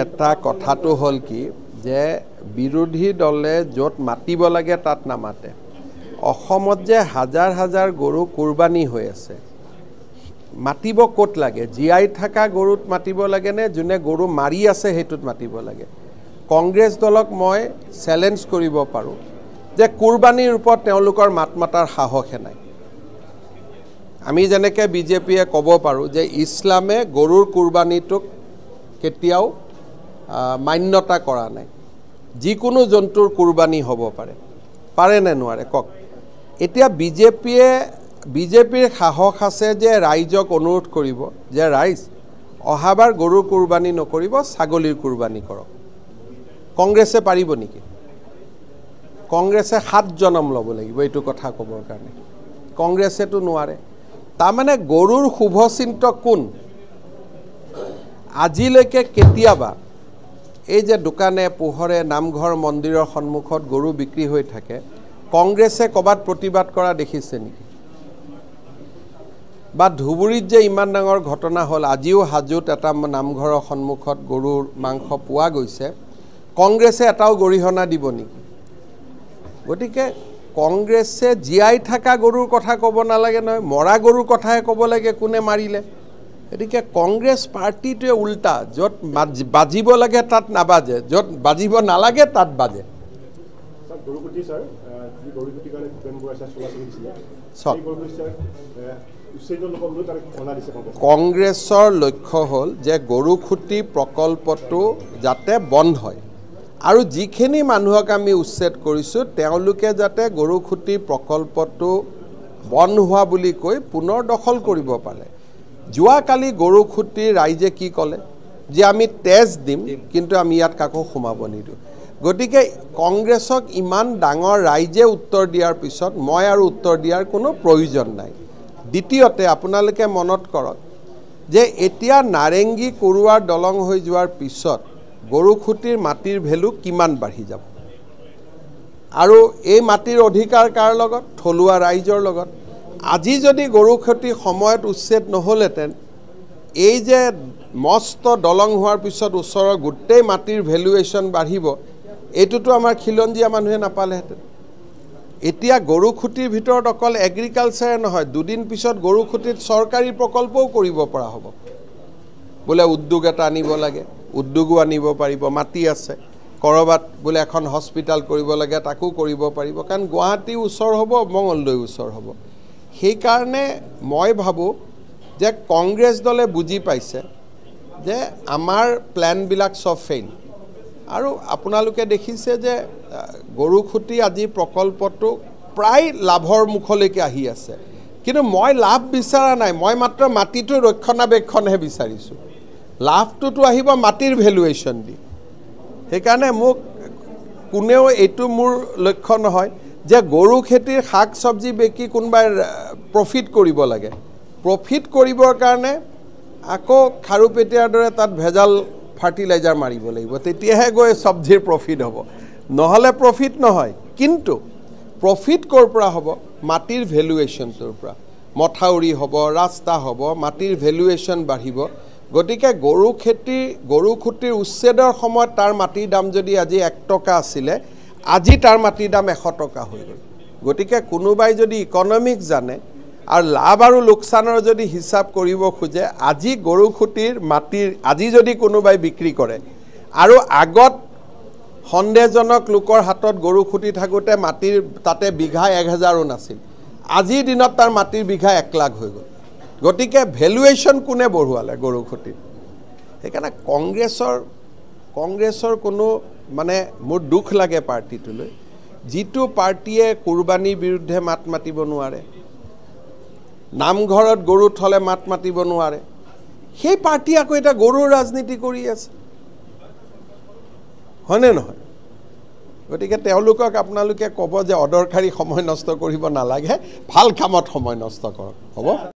এটা কথাটো হল কি যে বিৰোধী দলে য'ত মাতিব লাগে তাত নামাতে। অসমত যে হাজাৰ হাজাৰ গৰু কুৰবানী হৈ আছে, মাতিব ক'ত লাগে? জীয়াই থকা গৰুত মাতিব লাগে নে যোনে গৰু মাৰি আছে সেইটোত মাতিব লাগে? কংগ্ৰেছ দলক মই চেলেঞ্জ কৰিব পাৰোঁ যে কুৰবানীৰ ওপৰত তেওঁলোকৰ মাত মাতাৰ সাহসে নাই। আমি যেনেকৈ বিজেপিয়ে ক'ব পাৰোঁ যে ইছলামে গৰুৰ কুৰবানীটোক কেতিয়াও মান্যতা কৰা নাই, যিকোনো জন্তুৰ কুৰবানী হ'ব পাৰে নে নোৱাৰে কওক? এতিয়া বিজেপিৰ সাহস আছে যে ৰাইজক অনুৰোধ কৰিব যে ৰাইজ অহাবাৰ গৰুৰ কুৰবানী নকৰিব, ছাগলীৰ কুৰবানী কৰক। কংগ্ৰেছে পাৰিব নেকি? কংগ্ৰেছে 7 জনম ল'ব লাগিব এইটো কথা ক'বৰ কাৰণে। কংগ্ৰেছেতো নোৱাৰে। তাৰমানে গৰুৰ শুভচিন্তক কোন? আজিলৈকে কেতিয়াবা এই যে দোকানে পোহৰে নামঘৰ মন্দিৰৰ সন্মুখত গৰু বিক্ৰী হৈ থাকে, কংগ্ৰেছে ক'ৰবাত প্ৰতিবাদ কৰা দেখিছে নেকি? বা ধুবুৰীত যে ইমান ডাঙৰ ঘটনা হ'ল, আজিও হাজোত এটা নামঘৰৰ সন্মুখত গৰুৰ মাংস পোৱা গৈছে, কংগ্ৰেছে এটাও গৰিহণা দিব নেকি? গতিকে কংগ্ৰেছে জীয়াই থকা গৰুৰ কথা ক'ব নালাগে নহয়, মৰা গৰুৰ কথাহে ক'ব লাগে কোনে মাৰিলে। গতিকে কংগ্ৰেছ পাৰ্টিটোৱে উল্টা, য'ত বাজিব লাগে তাত নাবাজে, য'ত বাজিব নালাগে তাত বাজে। কংগ্ৰেছৰ লক্ষ্য হ'ল যে গৰু খুঁটি প্ৰকল্পটো যাতে বন্ধ হয়, আৰু যিখিনি মানুহক আমি উচ্ছেদ কৰিছোঁ তেওঁলোকে যাতে গৰু খুঁটি প্ৰকল্পটো বন্ধ হোৱা বুলি কৈ পুনৰ দখল কৰিব পাৰে। যোৱাকালি গৰু খুঁটি ৰাইজে কি ক'লে যে আমি তেজ দিম, কিন্তু আমি ইয়াত কাকো সোমাব নিদিওঁ। গতিকে কংগ্ৰেছক ইমান ডাঙৰ ৰাইজে উত্তৰ দিয়াৰ পিছত মই আৰু উত্তৰ দিয়াৰ কোনো প্ৰয়োজন নাই। দ্বিতীয়তে আপোনালোকে মনত কৰক যে এতিয়া নাৰেংগী কৰোৱাৰ দলং হৈ যোৱাৰ পিছত গৰু খুঁটিৰ মাটিৰ ভেলু কিমান বাঢ়ি যাব, আৰু এই মাটিৰ অধিকাৰ কাৰ লগত? থলুৱা ৰাইজৰ লগত। আজি যদি গৰু খুঁটি সময়ত উচ্ছেদ নহ'লহেঁতেন, এই যে মস্ত দলং হোৱাৰ পিছত ওচৰৰ গোটেই মাটিৰ ভেলুৱেশ্যন বাঢ়িব, এইটোতো আমাৰ খিলঞ্জীয়া মানুহে নাপালেহেঁতেন। এতিয়া গৰু খুঁটিৰ ভিতৰত অকল এগ্ৰিকালচাৰে নহয়, দুদিন পিছত গৰু খুঁটিত চৰকাৰী প্ৰকল্পও কৰিব পৰা হ'ব। বোলে উদ্যোগ এটা আনিব লাগে, উদ্যোগো আনিব পাৰিব, মাটি আছে। ক'ৰবাত বোলে এখন হস্পিটেল কৰিব লাগে, তাকো কৰিব পাৰিব, কাৰণ গুৱাহাটী ওচৰ হ'ব, মঙলদৈ ওচৰ হ'ব। সেইকাৰণে মই ভাবোঁ যে কংগ্ৰেছ দলে বুজি পাইছে যে আমাৰ প্লেনবিলাক চব ফেইল। আৰু আপোনালোকে দেখিছে যে গৰু খুঁটি আজি প্ৰকল্পটো প্ৰায় লাভৰ মুখলৈকে আহি আছে, কিন্তু মই লাভ বিচৰা নাই, মই মাত্ৰ মাটিটোৰ ৰক্ষণাবেক্ষণহে বিচাৰিছোঁ। লাভটোতো আহিব মাটিৰ ভেলুৱেশ্যন দি। সেইকাৰণে মোক কোনেও এইটো মোৰ লক্ষ্য নহয় যে গৰু খেতিৰ শাক চব্জি বিকি কোনোবাই প্ৰফিট কৰিব লাগে। প্ৰফিট কৰিবৰ কাৰণে আকৌ খাৰুপেটীয়াৰ দৰে তাত ভেজাল ফাৰ্টিলাইজাৰ মাৰিব লাগিব, তেতিয়াহে গৈ চব্জিৰ প্ৰফিট হ'ব, নহ'লে প্ৰফিট নহয়। কিন্তু প্ৰফিট ক'ৰ পৰা হ'ব? মাটিৰ ভেলুৱেশ্যনটোৰ পৰা। মথাউৰি হ'ব, ৰাস্তা হ'ব, মাটিৰ ভেলুৱেশ্যন বাঢ়িব। গতিকে গৰু খুঁটিৰ উচ্ছেদৰ সময়ত তাৰ মাটিৰ দাম যদি আজি 1 টকা আছিলে, আজি তাৰ মাটিৰ দাম 100 টকা হৈ গ'ল। গতিকে কোনোবাই যদি ইকনমিক্স জানে আৰু লাভ আৰু লোকচানৰ যদি হিচাপ কৰিব খোজে, আজি গৰু খুঁটিৰ মাটিৰ আজি যদি কোনোবাই বিক্ৰী কৰে, আৰু আগত সন্দেহজনক লোকৰ হাতত গৰু খুঁটি থাকোঁতে মাটিৰ তাতে বিঘা 1000ও নাছিল, আজিৰ দিনত তাৰ মাটিৰ বিঘা 1 লাখ হৈ গ'ল। গতিকে ভেলুৱেশ্যন কোনে বঢ়োৱালে গৰু খুঁটিত? সেইকাৰণে কংগ্ৰেছৰ কোনো মানে মোৰ দুখ লাগে পাৰ্টিটোলৈ, যিটো পাৰ্টিয়ে কুৰবানীৰ বিৰুদ্ধে মাত মাতিব নোৱাৰে, নামঘৰত গৰু থ'লে মাত মাতিব নোৱাৰে, সেই পাৰ্টি আকৌ এটা গৰুৰ ৰাজনীতি কৰি আছে, হয়নে নহয়? গতিকে তেওঁলোকক আপোনালোকে ক'ব যে অদৰকাৰী সময় নষ্ট কৰিব নালাগে, ভাল কামত সময় নষ্ট কৰক, হ'ব?